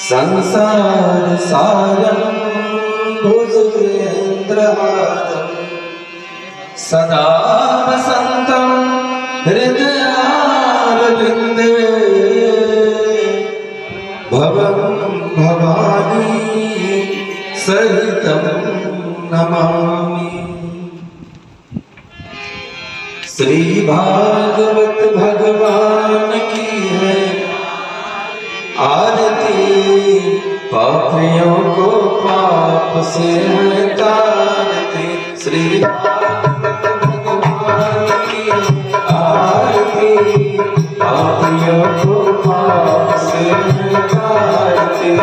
संसार सारं भुजगेन्द्रहारं सदा वसन्तं हृदयारविन्दे भवं भवानी सहितं नमामि। श्री भागवत भगवान की है आरती, पापियों को पाप से हटाती। श्री भागवत भगवान की आरती, पापियों को पाप से हटाती।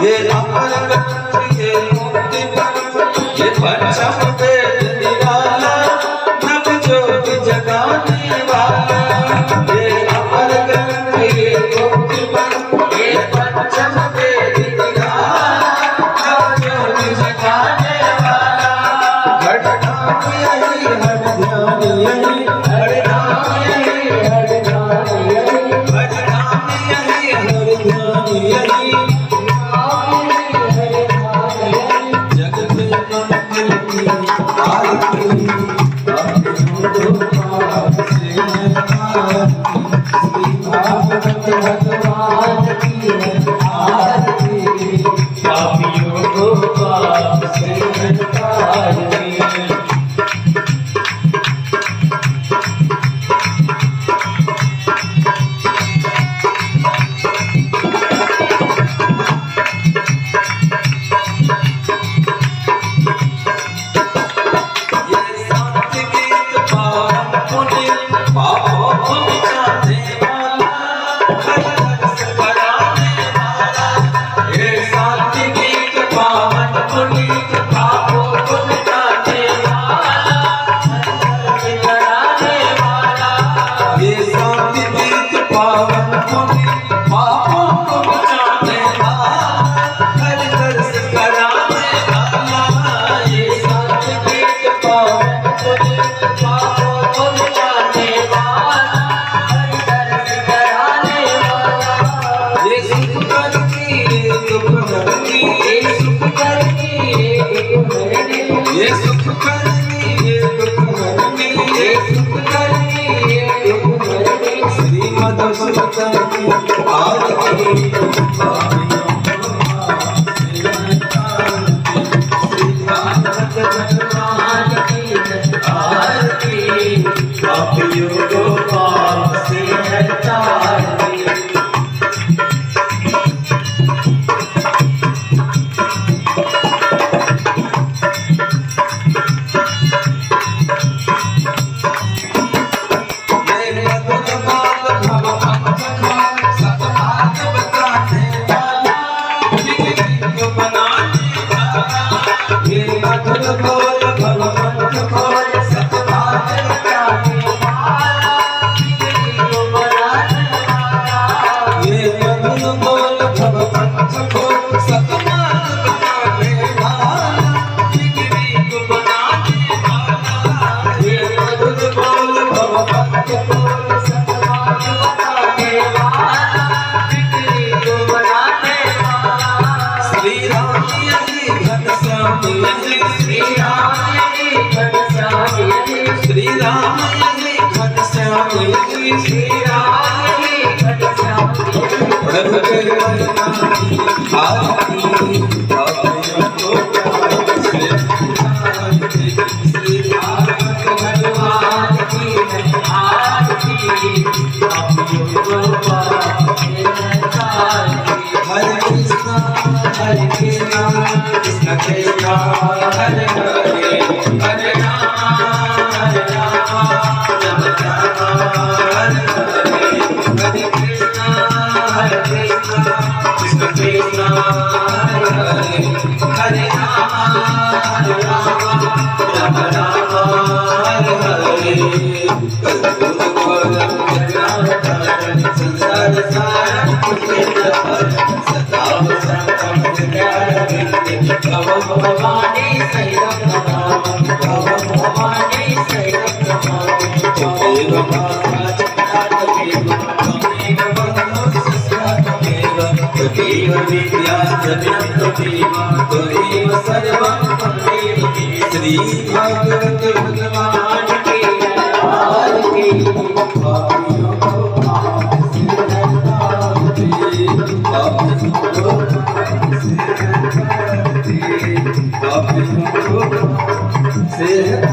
ये अमर ग्रंथ ये मुक्ति पंथ ये पंचम वेद निराला नव ज्योति जगाने वाला। ये अमर ग्रंथ ये मुक्ति पंथ ये पंचम वेद निराला नव ज्योति जगाने वाला। हर नाम यही हर ध्यान यही हर नाम यही हर ध्यान यही हर नाम यही हर ध्यान यही। भगवान की आरती, पापियों को पाप से हटाती। ये सुख करनी ये दुख हरनी ये सुख करनी ये दुख हरनी। श्री मधुसूदन की आरती, श्री भागवत भगवान की आरती, पापियों को पाप से हटाती। श्री राम यही घनश्याम यही श्री राम यही घनश्याम प्रभु के आरती, पापियों को पाप से हटाती। श्री भागवत भगवान की आरती, पापियों को पाप से हटाती। हरे कृष्ण कृष्ण कृष्ण हरे हरे हरे राम हरे राम राम राम हरे हरे। हरे कृष्ण कृष्ण कृष्ण हरे हरे हरे राम राम राम हरे हरे। संसार सारा माता चित्ता तमेव त्वमेव बन्धुः शिष्यः तमेव त्वमेव विद्या द्रव्यं त्वमेव त्वमेव सर्वं त्वमेव श्री भागवत भगवान की आरती पापियों को माफ से हटाते पापियों को माफ से हटाते पापियों को से